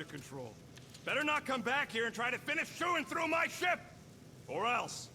control. Better not come back here and try to finish chewing through my ship! Or else.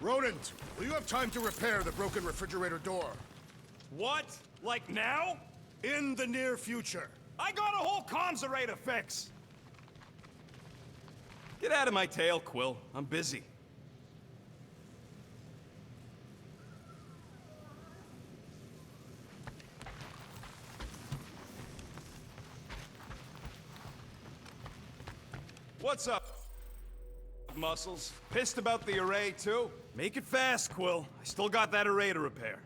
Rodent, will you have time to repair the broken refrigerator door? What? Like now? In the near future. I got a whole comms to fix! Get out of my tail, Quill. I'm busy. What's up, muscles? Pissed about the array, too? Make it fast, Quill. I still got that array to repair.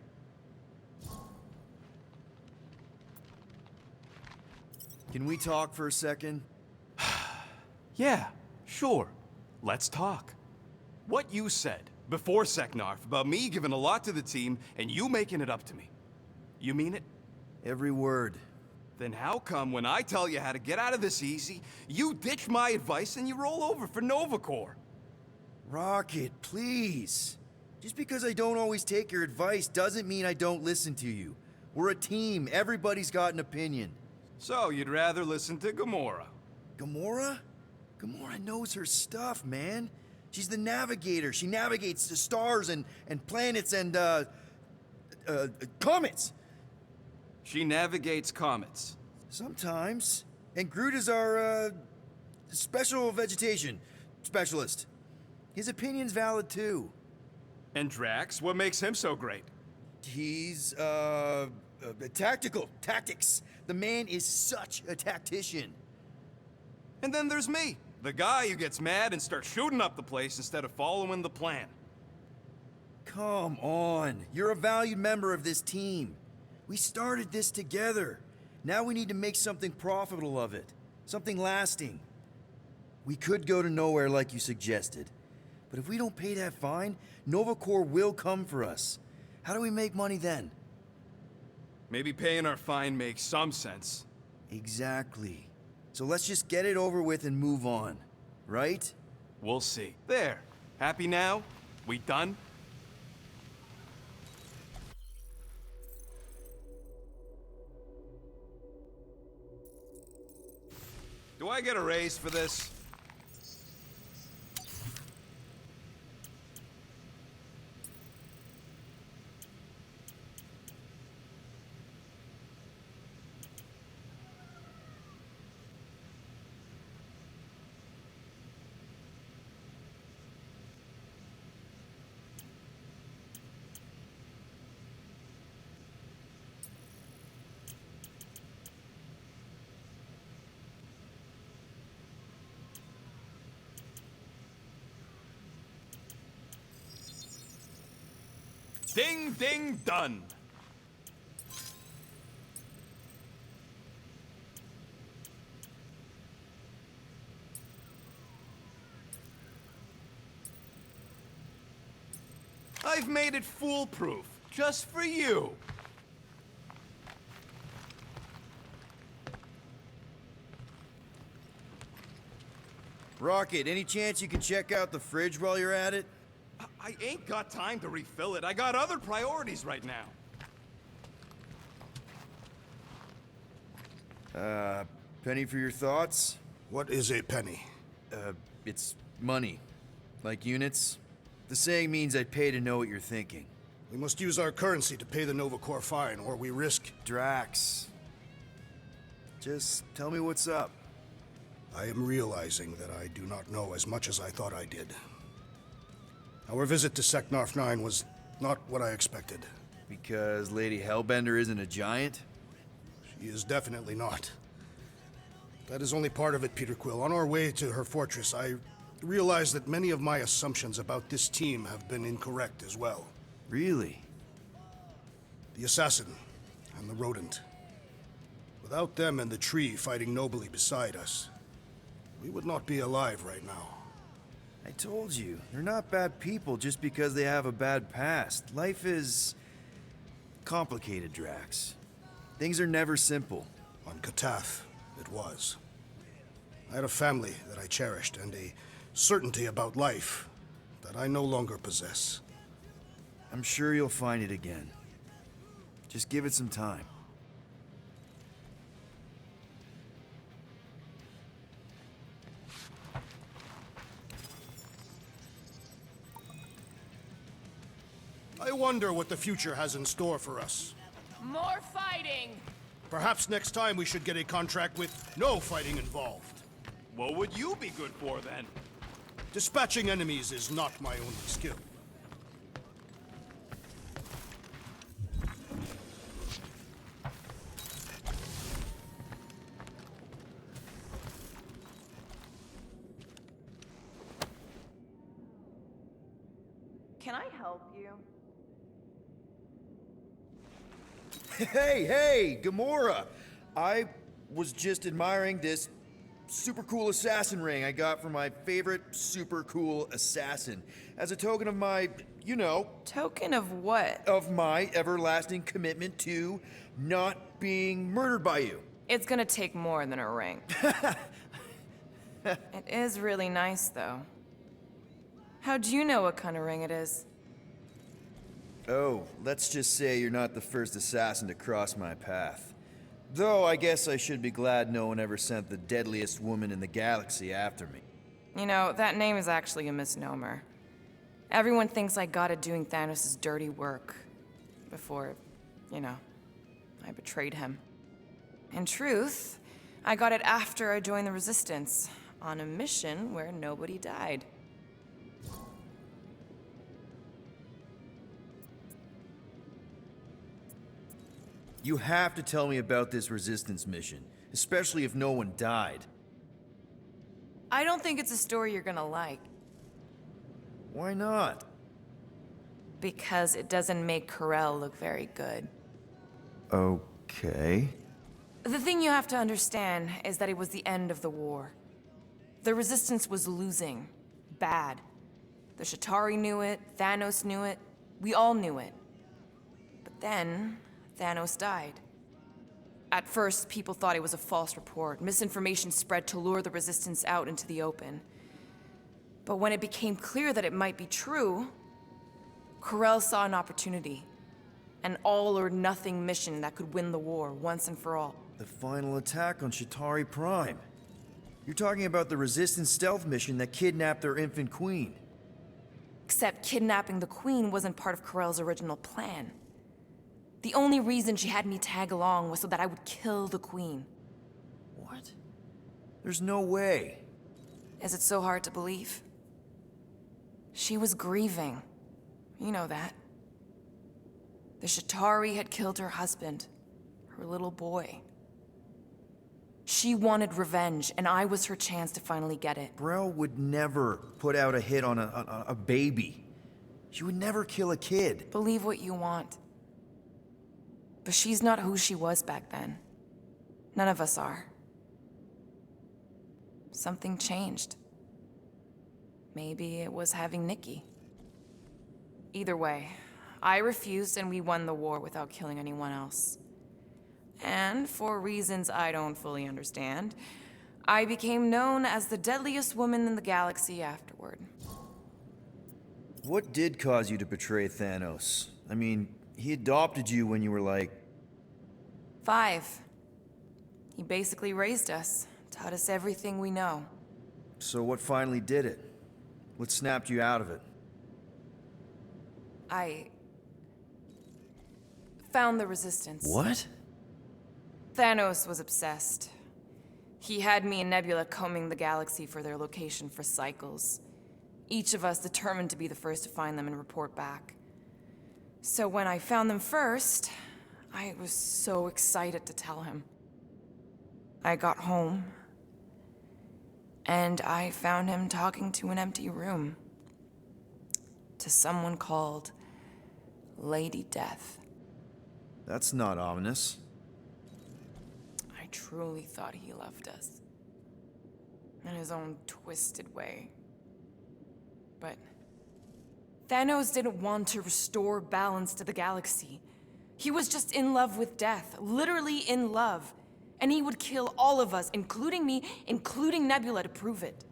Can we talk for a second? Yeah, sure. Let's talk. What you said before Seknarf about me giving a lot to the team and you making it up to me. You mean it? Every word. Then how come when I tell you how to get out of this easy, you ditch my advice and you roll over for Nova Corps? Rocket, please. Just because I don't always take your advice doesn't mean I don't listen to you. We're a team. Everybody's got an opinion. So you'd rather listen to Gamora? Gamora? Gamora knows her stuff, man. She's the navigator. She navigates the stars and planets and, comets. She navigates comets. Sometimes. And Groot is our, special vegetation specialist. His opinion's valid, too. And Drax, what makes him so great? He's, tactics. The man is such a tactician. And then there's me, the guy who gets mad and starts shooting up the place instead of following the plan. Come on. You're a valued member of this team. We started this together. Now we need to make something profitable of it. Something lasting. We could go to nowhere like you suggested. But if we don't pay that fine, Nova Corps will come for us. How do we make money then? Maybe paying our fine makes some sense. Exactly. So let's just get it over with and move on. Right? We'll see. There. Happy now? We done? Do I get a raise for this? Ding, ding, done. I've made it foolproof, just for you. Rocket, any chance you can check out the fridge while you're at it? I ain't got time to refill it. I got other priorities right now. Penny for your thoughts? What is a penny? It's money. Like units. The saying means I'd pay to know what you're thinking. We must use our currency to pay the Nova Corps fine, or we risk... Drax. Just tell me what's up. I am realizing that I do not know as much as I thought I did. Our visit to Seknarf 9 was not what I expected. Because Lady Hellbender isn't a giant? She is definitely not. That is only part of it, Peter Quill. On our way to her fortress, I realized that many of my assumptions about this team have been incorrect as well. Really? The assassin and the rodent. Without them and the tree fighting nobly beside us, we would not be alive right now. I told you, they're not bad people just because they have a bad past. Life is complicated, Drax. Things are never simple. On Katath, it was. I had a family that I cherished and a certainty about life that I no longer possess. I'm sure you'll find it again. Just give it some time. I wonder what the future has in store for us. More fighting! Perhaps next time we should get a contract with no fighting involved. What would you be good for then? Dispatching enemies is not my only skill. Can I help you? Hey, Gamora! I was just admiring this super cool assassin ring I got from my favorite super cool assassin. As a token of my, you know, Token of what? of my everlasting commitment to not being murdered by you. It's gonna take more than a ring. It is really nice, though. How'd you know what kind of ring it is? Oh, let's just say you're not the first assassin to cross my path. Though I guess I should be glad no one ever sent the deadliest woman in the galaxy after me. You know, that name is actually a misnomer. Everyone thinks I got it doing Thanos' dirty work. Before, you know, I betrayed him. In truth, I got it after I joined the Resistance, on a mission where nobody died. You have to tell me about this Resistance mission, especially if no one died. I don't think it's a story you're gonna like, Why not? because it doesn't make Carell look very good. Okay. The thing you have to understand is that it was the end of the war. The Resistance was losing. Bad. The Chitauri knew it, Thanos knew it, we all knew it. But then, Thanos died. At first, people thought it was a false report. Misinformation spread to lure the Resistance out into the open. But when it became clear that it might be true, Carell saw an opportunity. An all-or-nothing mission that could win the war once and for all. The final attack on Chitauri Prime. You're talking about the Resistance stealth mission that kidnapped their infant queen. Except kidnapping the Queen wasn't part of Carell's original plan. The only reason she had me tag along was so that I would kill the Queen. What? There's no way. Is it so hard to believe? She was grieving. You know that. The Chitauri had killed her husband, her little boy. She wanted revenge, and I was her chance to finally get it. Brell would never put out a hit on a baby. She would never kill a kid. Believe what you want. But she's not who she was back then. None of us are. Something changed. Maybe it was having Nikki. Either way, I refused and we won the war without killing anyone else. And for reasons I don't fully understand, I became known as the deadliest woman in the galaxy afterward. What did cause you to betray Thanos? I mean, he adopted you when you were like... 5. He basically raised us, taught us everything we know. So what finally did it? What snapped you out of it? I found the Resistance. What? Thanos was obsessed. He had me and Nebula combing the galaxy for their location for cycles. Each of us determined to be the first to find them and report back. So when I found them first, I was so excited to tell him. I got home, and I found him talking to an empty room. To someone called Lady Death. That's not ominous. I truly thought he loved us. In his own twisted way. But Thanos didn't want to restore balance to the galaxy. He was just in love with death, literally in love. And he would kill all of us, including me, including Nebula, to prove it.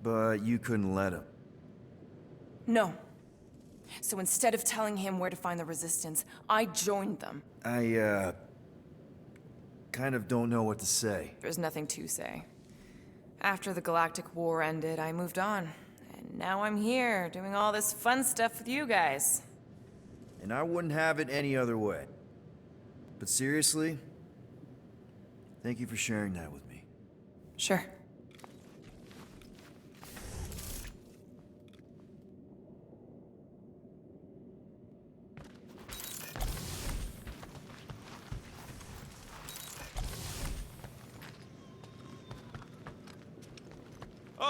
But you couldn't let him. No. So instead of telling him where to find the Resistance, I joined them. I, kind of don't know what to say. There's nothing to say. After the Galactic War ended, I moved on. And now I'm here, doing all this fun stuff with you guys. And I wouldn't have it any other way. But seriously, thank you for sharing that with me. Sure.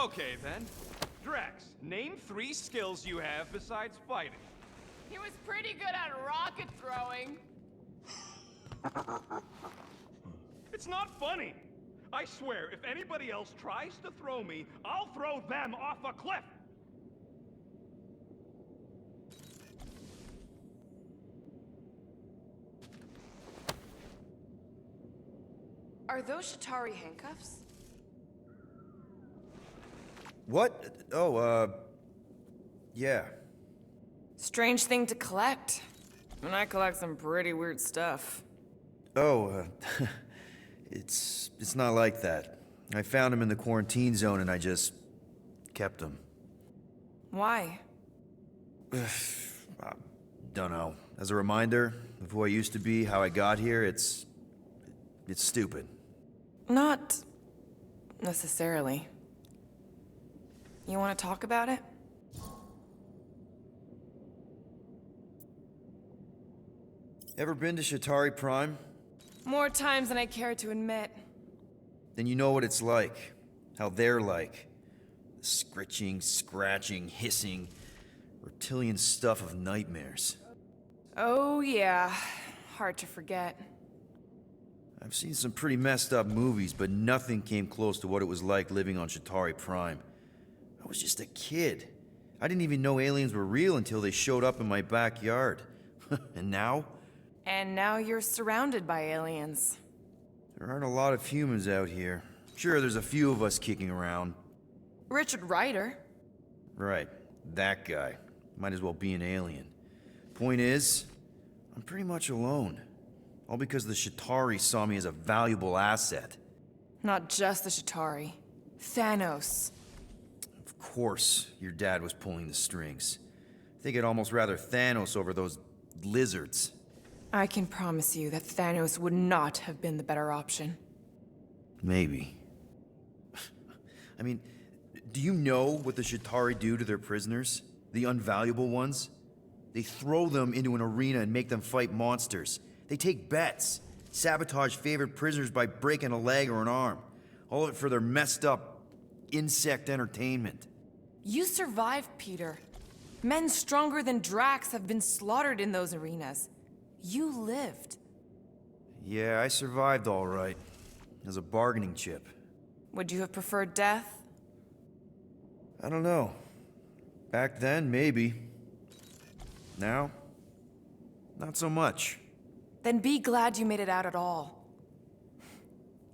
Okay, then. Drax, name 3 skills you have besides fighting. He was pretty good at rocket throwing. It's not funny. I swear, if anybody else tries to throw me, I'll throw them off a cliff. Are those Shatari handcuffs? What? Oh, yeah. Strange thing to collect. And I collect some pretty weird stuff. Oh, it's not like that. I found him in the quarantine zone and I just kept him. Why? Don't know. As a reminder of who I used to be, how I got here, it's stupid. Not necessarily. You want to talk about it? Ever been to Shatari Prime? More times than I care to admit. Then you know what it's like. How they're like. The scritching, scratching, hissing, reptilian stuff of nightmares. Oh yeah, hard to forget. I've seen some pretty messed up movies, but nothing came close to what it was like living on Shatari Prime. I was just a kid. I didn't even know aliens were real until they showed up in my backyard. And now? And now you're surrounded by aliens. There aren't a lot of humans out here. Sure, there's a few of us kicking around. Richard Rider. Right, that guy. Might as well be an alien. Point is, I'm pretty much alone. All because the Shatari saw me as a valuable asset. Not just the Shatari. Thanos. Of course, your dad was pulling the strings. I think I'd almost rather Thanos over those lizards. I can promise you that Thanos would not have been the better option. Maybe. I mean, do you know what the Shatari do to their prisoners? The unvaluable ones? They throw them into an arena and make them fight monsters. They take bets, sabotage favorite prisoners by breaking a leg or an arm. All of it for their messed up insect entertainment. You survived, Peter. Men stronger than Drax have been slaughtered in those arenas. You lived. Yeah, I survived all right. As a bargaining chip. Would you have preferred death? I don't know. Back then, maybe. Now, not so much. Then be glad you made it out at all.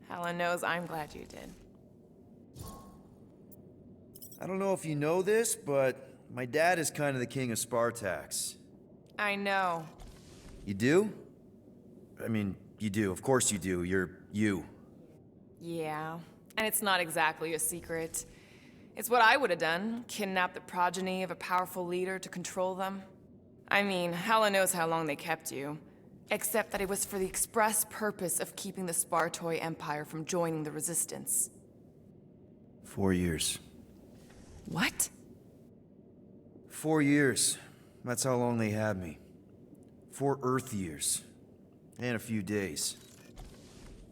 Helen knows I'm glad you did. I don't know if you know this, but my dad is kind of the king of Spartax. I know. You do? I mean, you do. Of course you do. You're you. Yeah, and it's not exactly a secret. It's what I would have done, kidnap the progeny of a powerful leader to control them. I mean, Helen knows how long they kept you. Except that it was for the express purpose of keeping the Spartoy Empire from joining the Resistance. 4 years. What? 4 years. That's how long they had me. 4 Earth years. And a few days.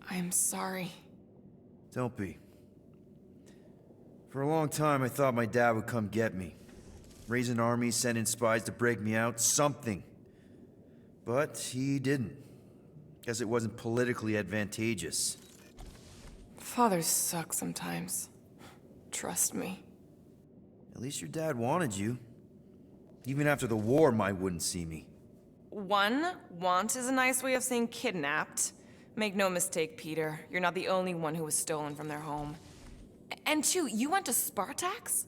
I'm sorry. Don't be. For a long time, I thought my dad would come get me. Raise an army, send in spies to break me out, something. But he didn't. Guess it wasn't politically advantageous. Fathers suck sometimes. Trust me. At least your dad wanted you. Even after the war, my wouldn't see me. Want is a nice way of saying kidnapped. Make no mistake, Peter. You're not the only one who was stolen from their home. And 2, you went to Spartax?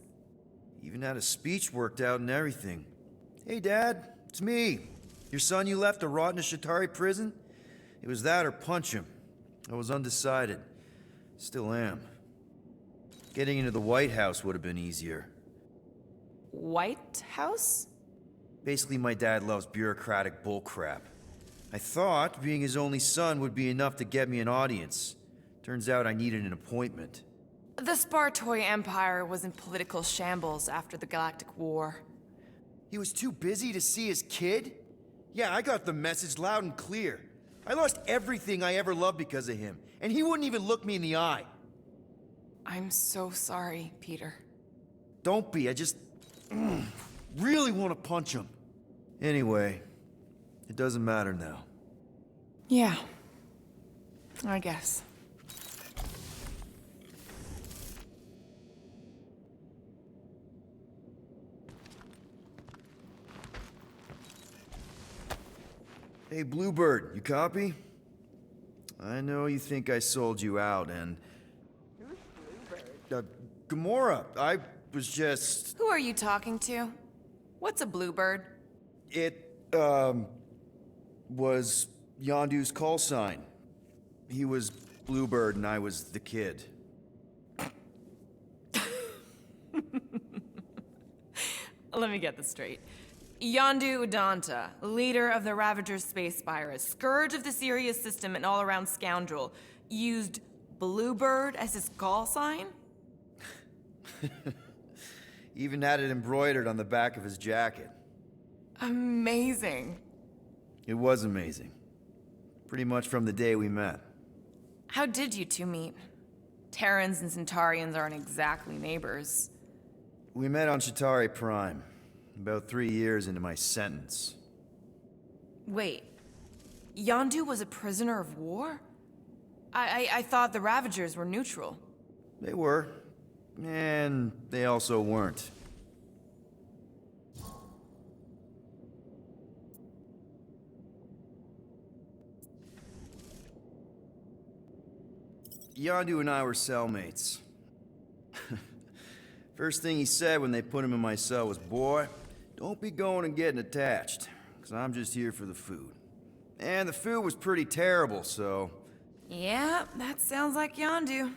Even had a speech worked out and everything. Hey, Dad, it's me. Your son you left to rot in a Shatari prison? It was that or punch him. I was undecided. Still am. Getting into the White House would have been easier. White House? Basically, my dad loves bureaucratic bullcrap. I thought being his only son would be enough to get me an audience. Turns out I needed an appointment. The Spartoy Empire was in political shambles after the Galactic War. He was too busy to see his kid? Yeah, I got the message loud and clear. I lost everything I ever loved because of him, and he wouldn't even look me in the eye. I'm so sorry, Peter. Don't be, I just really want to punch him. Anyway, it doesn't matter now. Yeah. I guess. Hey, Bluebird, you copy? I know you think I sold you out, and... Who's Bluebird? Gamora, I was just... Who are you talking to? What's a bluebird? It, was Yondu's call sign. He was Bluebird and I was the kid. Let me get this straight. Yondu Udanta, leader of the Ravagers space virus, scourge of the Sirius system and all-around scoundrel, used Bluebird as his call sign? Even had it embroidered on the back of his jacket. Amazing. It was amazing. Pretty much from the day we met. How did you two meet? Terrans and Centaurians aren't exactly neighbors. We met on Shatari Prime, about 3 years into my sentence. Wait, Yondu was a prisoner of war? I thought the Ravagers were neutral. They were, and they also weren't. Yondu and I were cellmates. First thing he said when they put him in my cell was, "Boy, don't be going and getting attached, because I'm just here for the food." And the food was pretty terrible, so... Yeah, that sounds like Yondu.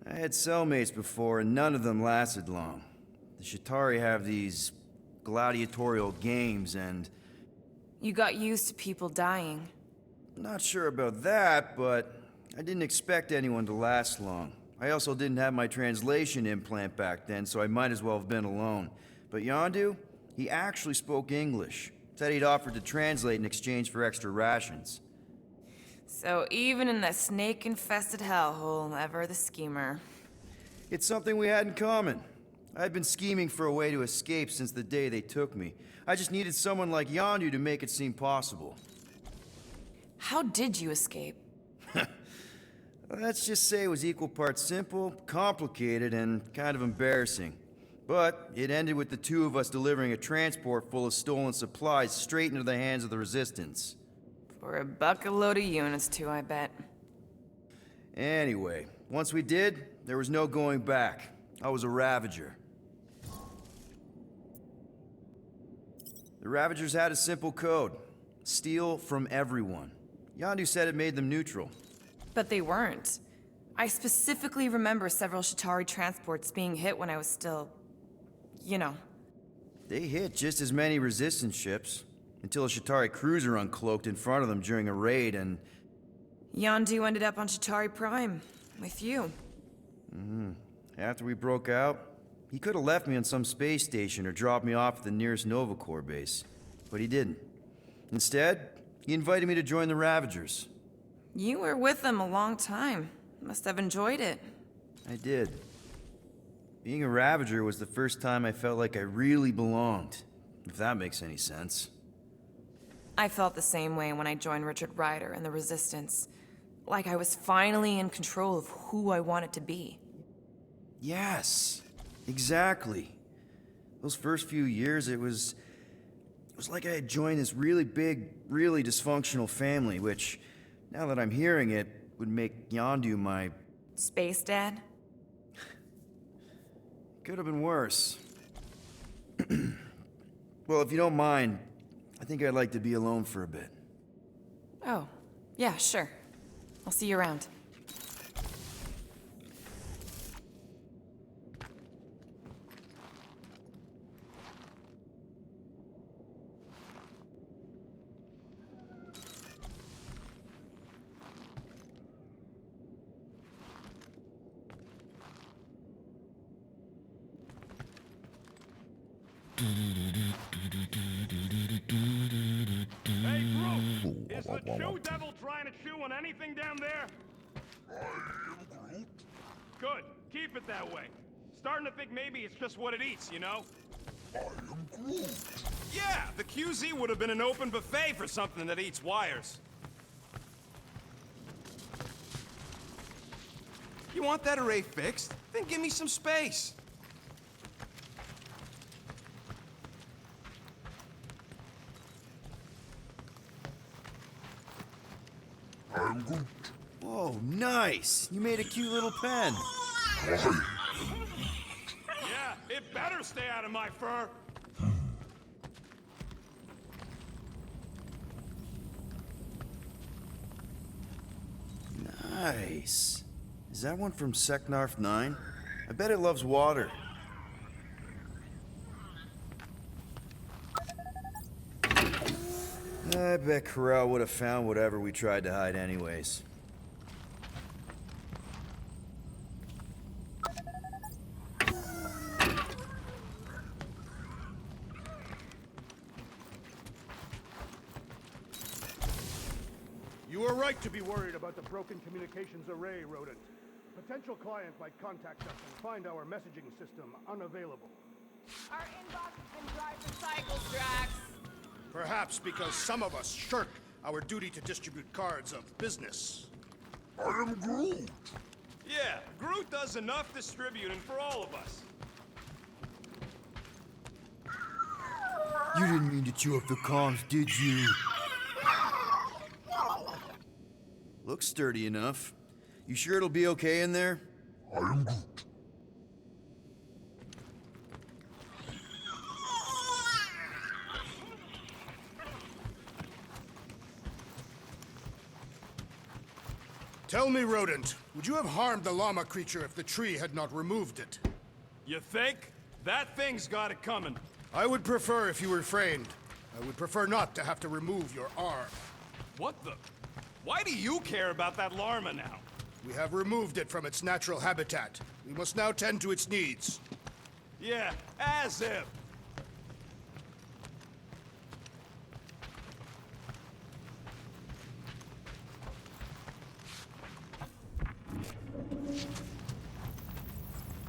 I had cellmates before, and none of them lasted long. The Shatari have these gladiatorial games, and... You got used to people dying. Not sure about that, but I didn't expect anyone to last long. I also didn't have my translation implant back then, so I might as well have been alone. But Yondu, he actually spoke English. Said he'd offered to translate in exchange for extra rations. So even in that snake-infested hellhole, ever the schemer. It's something we had in common. I'd been scheming for a way to escape since the day they took me. I just needed someone like Yondu to make it seem possible. How did you escape? Let's just say it was equal parts simple, complicated, and kind of embarrassing. But it ended with the two of us delivering a transport full of stolen supplies straight into the hands of the Resistance. For a bucket load of units, too, I bet. Anyway, once we did, there was no going back. I was a Ravager. The Ravagers had a simple code. Steal from everyone. Yondu said it made them neutral. But they weren't. I specifically remember several Shatari transports being hit when I was still... you know. They hit just as many Resistance ships. until a Shatari cruiser uncloaked in front of them during a raid and... Yondu ended up on Shatari Prime, with you. After we broke out, he could have left me on some space station or dropped me off at the nearest Nova Corps base. But he didn't. Instead, he invited me to join the Ravagers. You were with them a long time. Must have enjoyed it. I did. Being a Ravager was the first time I felt like I really belonged, if that makes any sense. I felt the same way when I joined Richard Rider and the Resistance. Like I was finally in control of who I wanted to be. Yes, exactly. Those first few years, it was like I had joined this really big, really dysfunctional family, which, now that I'm hearing it, would make Yondu my... Space Dad? Could have been worse. Well, if you don't mind, I think I'd like to be alone for a bit. Oh, yeah, sure. I'll see you around. Hey, Groot! Is the Chew Devil trying to chew on anything down there? I am Groot. Good. Keep it that way. Starting to think maybe it's just what it eats, you know? I am Groot. Yeah, the QZ would have been an open buffet for something that eats wires. You want that array fixed? Then give me some space. I am Groot. Whoa, nice! You made a cute little pen. I Yeah, it better stay out of my fur. Nice. Is that one from Seknarf 9? I bet it loves water. I bet Corral would have found whatever we tried to hide anyways. You are right to be worried about the broken communications array, Rodent. Potential client might contact us and find our messaging system unavailable. Our inbox has been dry for cycles, Drax. Perhaps because some of us shirk our duty to distribute cards of business. I am Groot. Yeah, Groot does enough distributing for all of us. You didn't mean to chew up the comms, did you? Looks sturdy enough. You sure it'll be okay in there? I am Groot. Tell me, Rodent, would you have harmed the llama creature if the tree had not removed it? You think? That thing's got it coming. I would prefer if you refrained. I would prefer not to have to remove your arm. What the? Why do you care about that llama now? We have removed it from its natural habitat. We must now tend to its needs. Yeah, as if.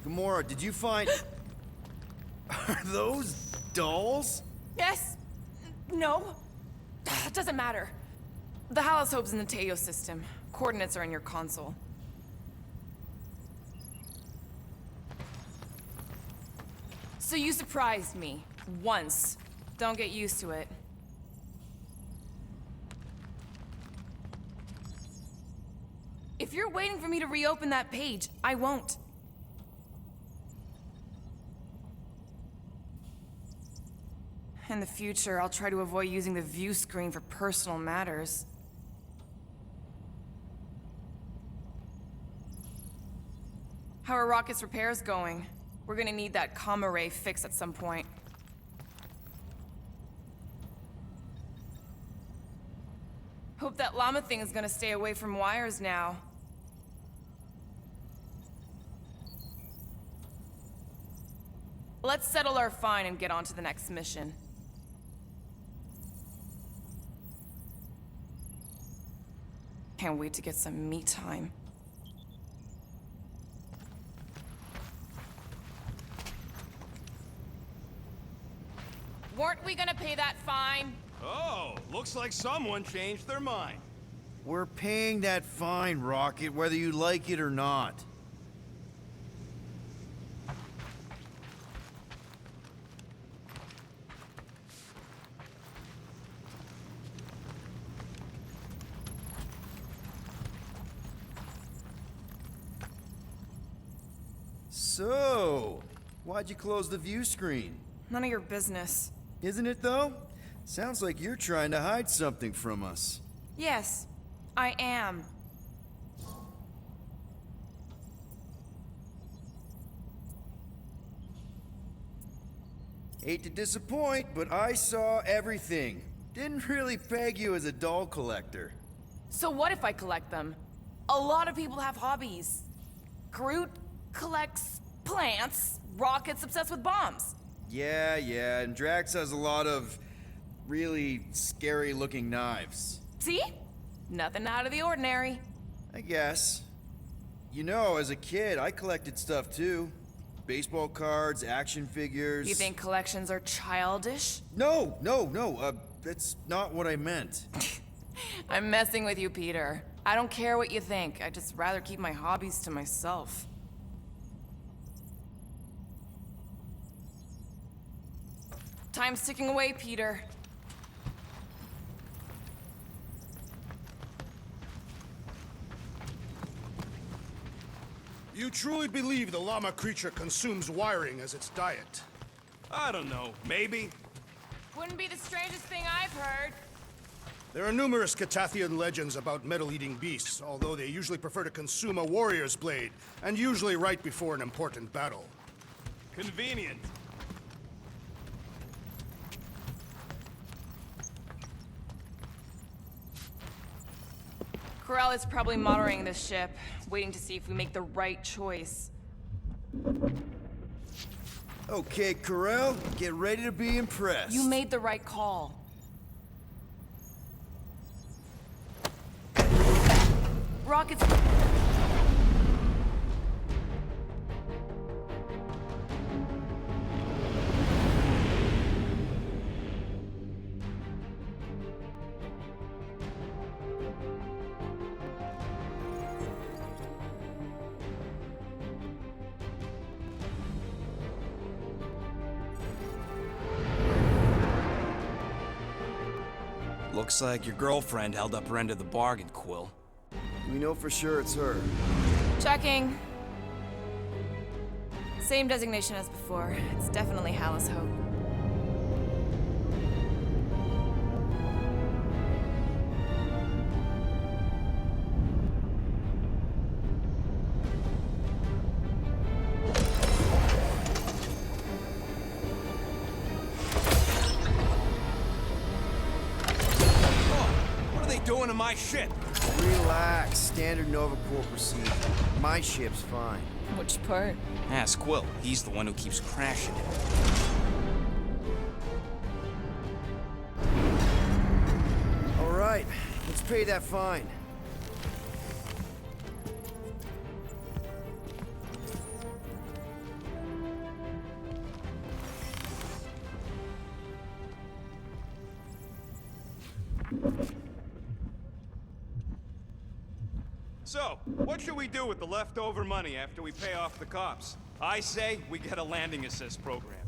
Gamora, did you find... Are those dolls? Yes. No. It doesn't matter. The Halosope's in the Teo system. Coordinates are in your console. So you surprised me. Once. Don't get used to it. If you're waiting for me to reopen that page, I won't. In the future, I'll try to avoid using the view screen for personal matters. How are Rocket's repairs going? We're gonna need that comm array fixed at some point. Hope that llama thing is gonna stay away from wires now. Let's settle our fine and get on to the next mission. Can't wait to get some me time. Weren't we gonna pay that fine? Oh, looks like someone changed their mind. We're paying that fine, Rocket, whether you like it or not. So, why'd you close the view screen? None of your business. Isn't it, though? Sounds like you're trying to hide something from us. Yes, I am. Hate to disappoint, but I saw everything. Didn't really peg you as a doll collector. So what if I collect them? A lot of people have hobbies. Groot collects plants, Rocket's obsessed with bombs. Yeah, and Drax has a lot of really scary-looking knives. See? Nothing out of the ordinary. I guess. You know, as a kid, I collected stuff too. Baseball cards, action figures... You think collections are childish? No, that's not what I meant. I'm messing with you, Peter. I don't care what you think. I'd just rather keep my hobbies to myself. Time's ticking away, Peter. You truly believe the llama creature consumes wiring as its diet? I don't know, maybe? Wouldn't be the strangest thing I've heard. There are numerous Catathian legends about metal-eating beasts, although they usually prefer to consume a warrior's blade, and usually right before an important battle. Convenient. Corral is probably monitoring this ship, waiting to see if we make the right choice. Okay, Corel, get ready to be impressed. You made the right call. Rockets... Looks like your girlfriend held up her end of the bargain, Quill. We know for sure it's her. Checking. Same designation as before. It's definitely Hallis Hope. What are they doing to my ship? Relax, standard Nova Corps procedure. My ship's fine. Which part? Ask Quill. He's the one who keeps crashing it. All right, let's pay that fine. So, what should we do with the leftover money after we pay off the cops? I say we get a landing assist program.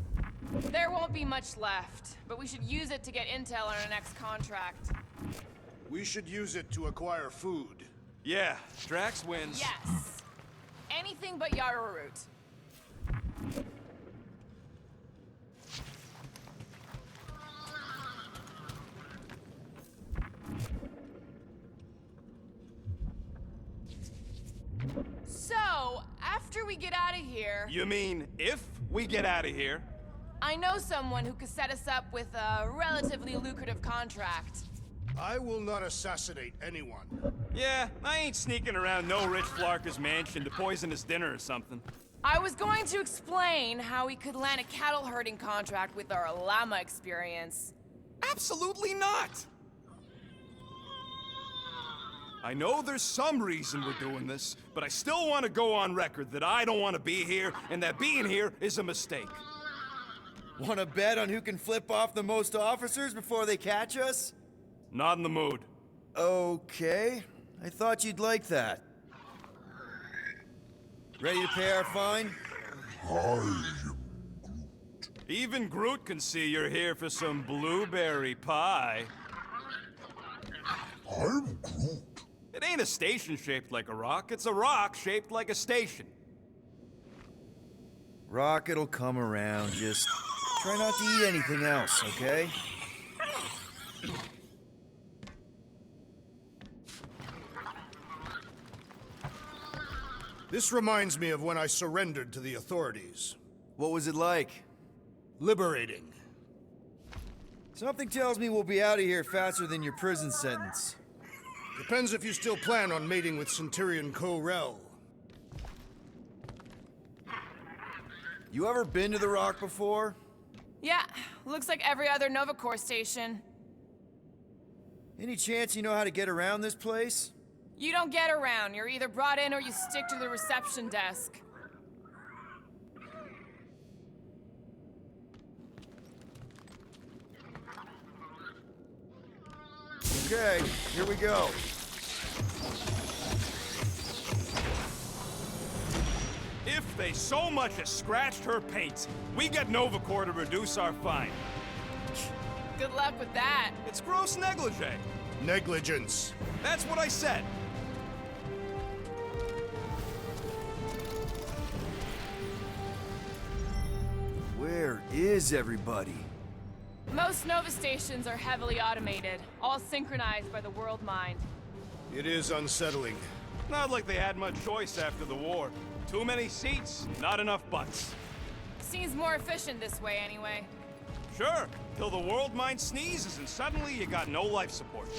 There won't be much left, but we should use it to get intel on our next contract. We should use it to acquire food. Yeah, Drax wins. Yes. Anything but Yarrow root. So, after we get out of here... You mean if we get out of here? I know someone who could set us up with a relatively lucrative contract. I will not assassinate anyone. Yeah, I ain't sneaking around no rich flarker's mansion to poison his dinner or something. I was going to explain how we could land a cattle herding contract with our llama experience. Absolutely not! I know there's some reason we're doing this, but I still want to go on record that I don't want to be here, and that being here is a mistake. Want to bet on who can flip off the most officers before they catch us? Not in the mood. Okay. I thought you'd like that. Ready to pay our fine? I am Groot. Even Groot can see you're here for some blueberry pie. I'm Groot. It ain't a station shaped like a rock, it's a rock shaped like a station. Rocket'll come around, just try not to eat anything else, okay? This reminds me of when I surrendered to the authorities. What was it like? Liberating. Something tells me we'll be out of here faster than your prison sentence. Depends if you still plan on mating with Centurion Ko-Rel. You ever been to the Rock before? Yeah, looks like every other Nova Corps station. Any chance you know how to get around this place? You don't get around. You're either brought in or you stick to the reception desk. Okay, here we go. If they so much as scratched her paint, we get Nova Corps to reduce our fine. Good luck with that. It's gross negligee. Negligence. That's what I said. Where is everybody? Most Nova stations are heavily automated, all synchronized by the world mind. It is unsettling. Not like they had much choice after the war. Too many seats, not enough butts. Seems more efficient this way anyway. Sure, till the world mind sneezes and suddenly you got no life support.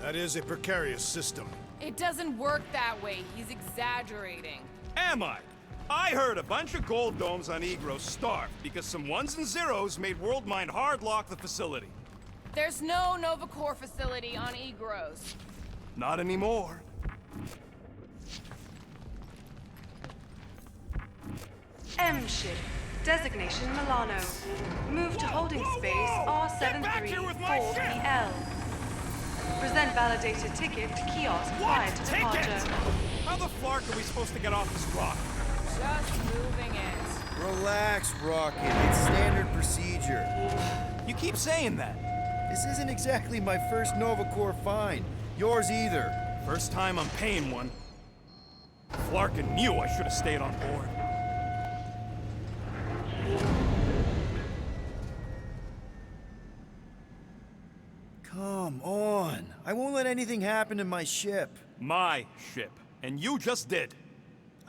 That is a precarious system. It doesn't work that way. He's exaggerating. Am I? I heard a bunch of gold domes on Egros starved because some ones and zeros made Worldmind hard-lock the facility. There's no Nova Corps facility on Egros. Not anymore. M-ship. Designation Milano. Move to holding space R734PL. Present validated ticket to kiosk prior to departure. How the flark are we supposed to get off this rock? Just moving it. Relax, Rocket. It's standard procedure. You keep saying that. This isn't exactly my first Nova Corps fine. Yours either. First time I'm paying one. Flarkin knew I should have stayed on board. Come on. I won't let anything happen to my ship. My ship. And you just did.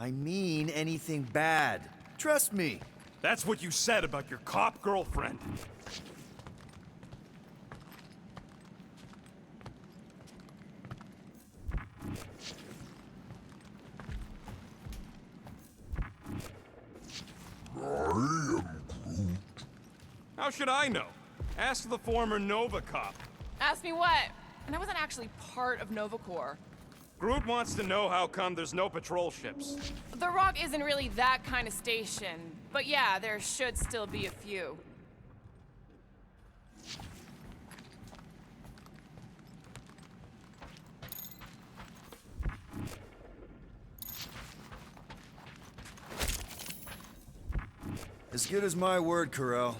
I mean anything bad. Trust me. That's what you said about your cop girlfriend. I am Groot. How should I know? Ask the former Nova cop. Ask me what? And I wasn't actually part of Nova Corps. Groot wants to know how come there's no patrol ships. The Rock isn't really that kind of station, but yeah, there should still be a few. As good as my word, Corel.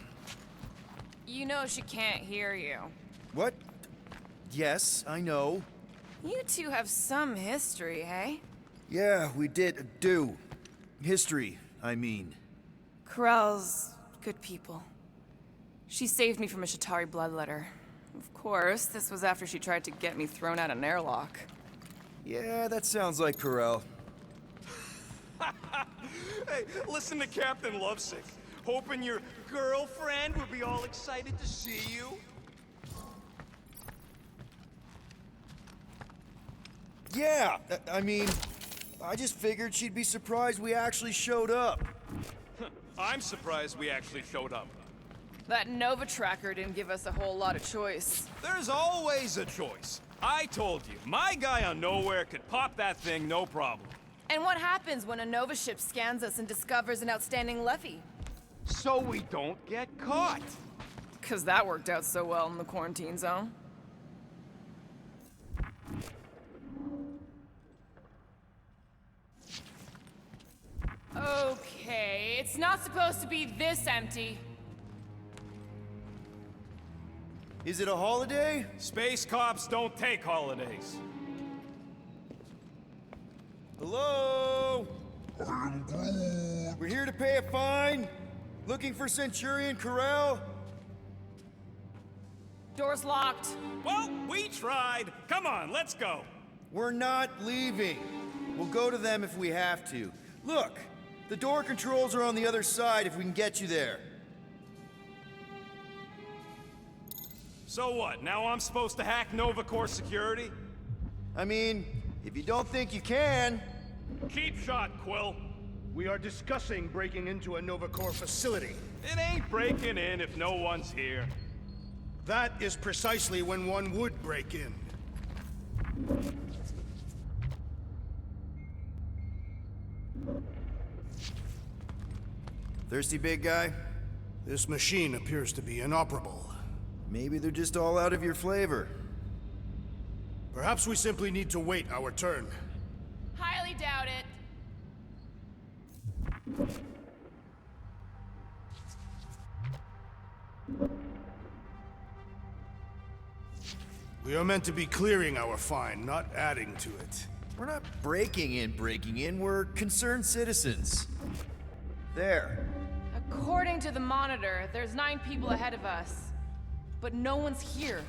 You know she can't hear you. What? Yes, I know. You two have some history, hey? Yeah, we did do. History, I mean. Corell's good people. She saved me from a Shatari bloodletter. Of course, this was after she tried to get me thrown out an airlock. Yeah, that sounds like Corel. Hey, listen to Captain Lovesick. Hoping your girlfriend would be all excited to see you. Yeah, I mean, I just figured she'd be surprised we actually showed up. I'm surprised we actually showed up. That Nova tracker didn't give us a whole lot of choice. There's always a choice. I told you, my guy on Nowhere could pop that thing no problem. And what happens when a Nova ship scans us and discovers an outstanding levy? So we don't get caught. 'Cause that worked out so well in the quarantine zone. Okay, it's not supposed to be this empty. Is it a holiday? Space cops don't take holidays. Hello? I am Groot. We're here to pay a fine. Looking for Centurion Corral? Door's locked. Well, we tried. Come on, let's go. We're not leaving. We'll go to them if we have to. Look, the door controls are on the other side if we can get you there. So what, now I'm supposed to hack Nova Corps security? I mean, if you don't think you can... Cheap shot, Quill. We are discussing breaking into a Nova Corps facility. It ain't breaking in if no one's here. That is precisely when one would break in. Thirsty, big guy? This machine appears to be inoperable. Maybe they're just all out of your flavor. Perhaps we simply need to wait our turn. Highly doubt it. We are meant to be clearing our fine, not adding to it. We're not breaking in, we're concerned citizens. There. According to the monitor, there's 9 people ahead of us. But no one's here.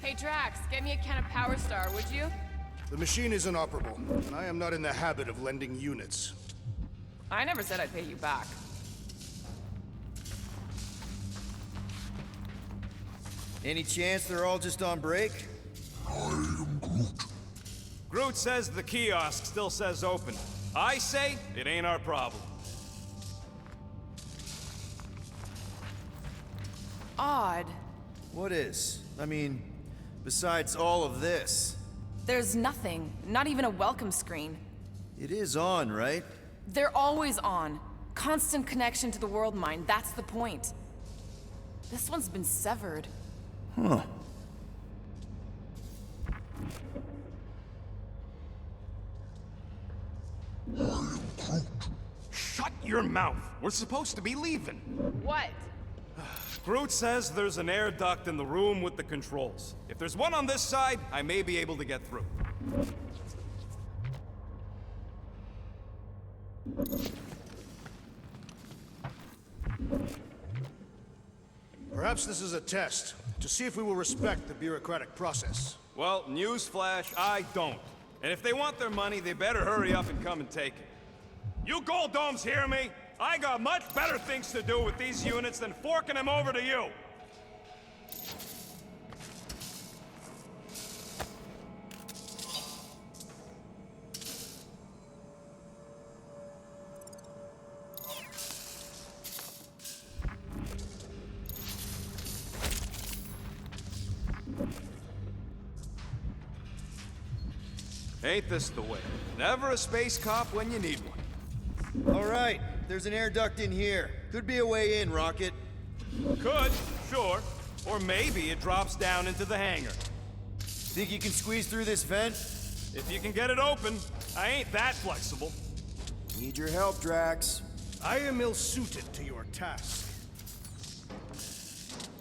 Hey Drax, get me a can of Power Star, would you? The machine is inoperable, and I am not in the habit of lending units. I never said I'd pay you back. Any chance they're all just on break? I am Groot. Groot says the kiosk still says open. I say it ain't our problem. Odd. What is? I mean, besides all of this. There's nothing, not even a welcome screen. It is on, right? They're always on. Constant connection to the world mind, that's the point. This one's been severed. Huh. Shut your mouth. We're supposed to be leaving. What? Groot says there's an air duct in the room with the controls. If there's one on this side, I may be able to get through. Perhaps this is a test, to see if we will respect the bureaucratic process. Well, newsflash, I don't. And if they want their money, they better hurry up and come and take it. You Gold Domes hear me? I got much better things to do with these units than forking them over to you. Ain't this the way? Never a space cop when you need one. All right, there's an air duct in here. Could be a way in, Rocket. Could, sure. Or maybe it drops down into the hangar. Think you can squeeze through this vent? If you can get it open, I ain't that flexible. Need your help, Drax. I am ill-suited to your task.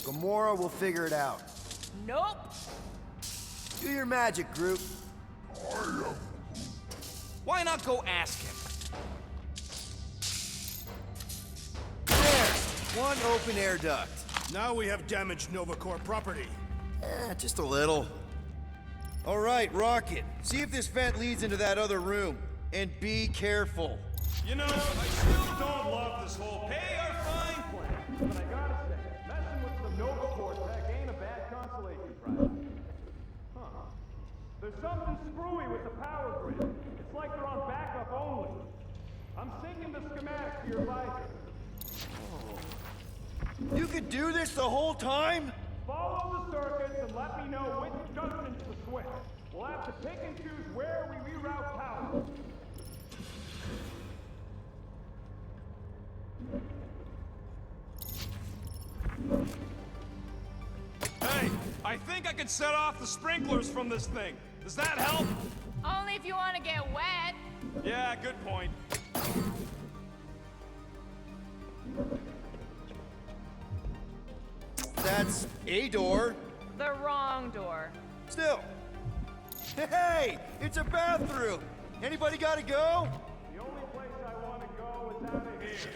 Gamora will figure it out. Nope. Do your magic, Groot. Why not go ask him? There! One open air duct. Now we have damaged Nova Corps property. Just a little. All right, Rocket. See if this vent leads into that other room. And be careful. You know, I still don't love this whole pay our fine plan. But I gotta say, messing with the Nova Corps tech ain't oscillation pressure. Huh. There's something screwy with the power grid. It's like they're on backup only. I'm syncing the schematics to your visor. You could do this the whole time? Follow the circuits and let me know which junctions to switch. We'll have to pick and choose where we reroute power. Hey, I think I could set off the sprinklers from this thing. Does that help? Only if you want to get wet. Yeah, good point. That's a door. The wrong door. Still. Hey, it's a bathroom. Anybody gotta go? The only place I want to go is out of here.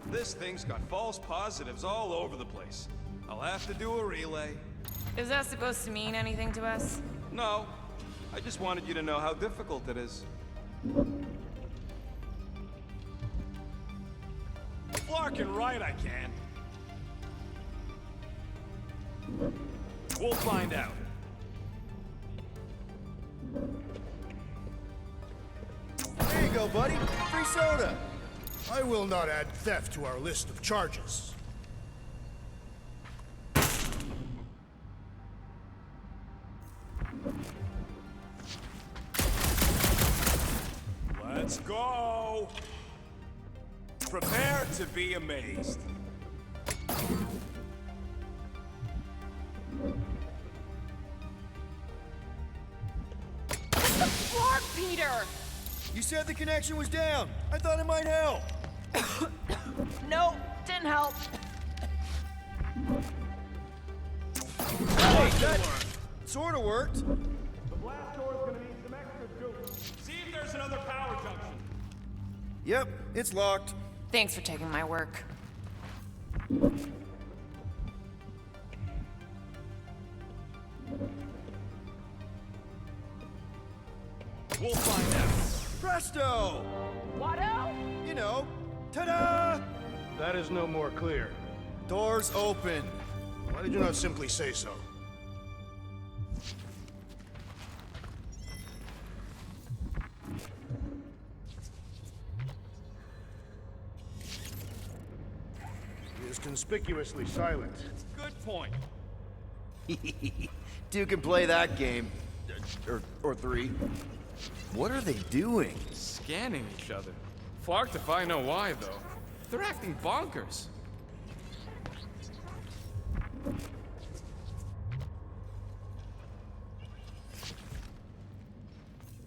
This thing's got false positives all over the place. I'll have to do a relay. Is that supposed to mean anything to us? No, I just wanted you to know how difficult it is. Flarkin' right, I can. We'll find out. There you go, buddy. Free soda. I will not add theft to our list of charges. Let's go! Prepare to be amazed. Floor, Peter! You said the connection was down. I thought it might help. No, didn't help. Hey, that sort of worked. The blast door's gonna need some extra juice. See if there's another power junction. Yep, it's locked. Thanks for taking my work. We'll find out. Presto! Watto? You know, ta-da! That is no more clear. Doors open. Why did you not simply say so? He is conspicuously silent. Good point. Two can play that game. Or three. What are they doing? Scanning each other. Flarked if I know why, though. They're acting bonkers.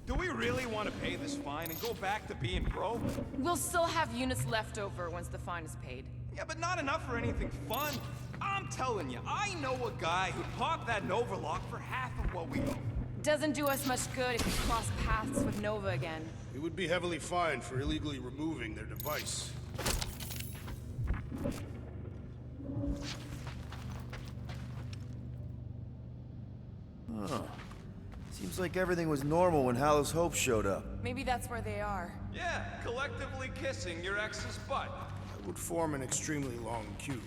Do we really want to pay this fine and go back to being broke? We'll still have units left over once the fine is paid. Yeah, but not enough for anything fun. I'm telling you, I know a guy who'd pop that Nova lock for half of what we owe. Doesn't do us much good if we cross paths with Nova again. He would be heavily fined for illegally removing their device. Seems like everything was normal when Hallows Hope showed up. Maybe that's where they are. Yeah, collectively kissing your ex's butt. That would form an extremely long queue.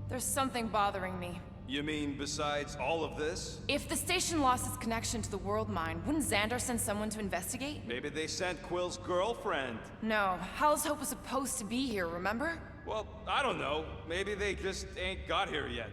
There's something bothering me. You mean besides all of this? If the station lost its connection to the world mine, wouldn't Xandar send someone to investigate? Maybe they sent Quill's girlfriend. No, Hallows Hope was supposed to be here, remember? Well, I don't know. Maybe they just ain't got here yet.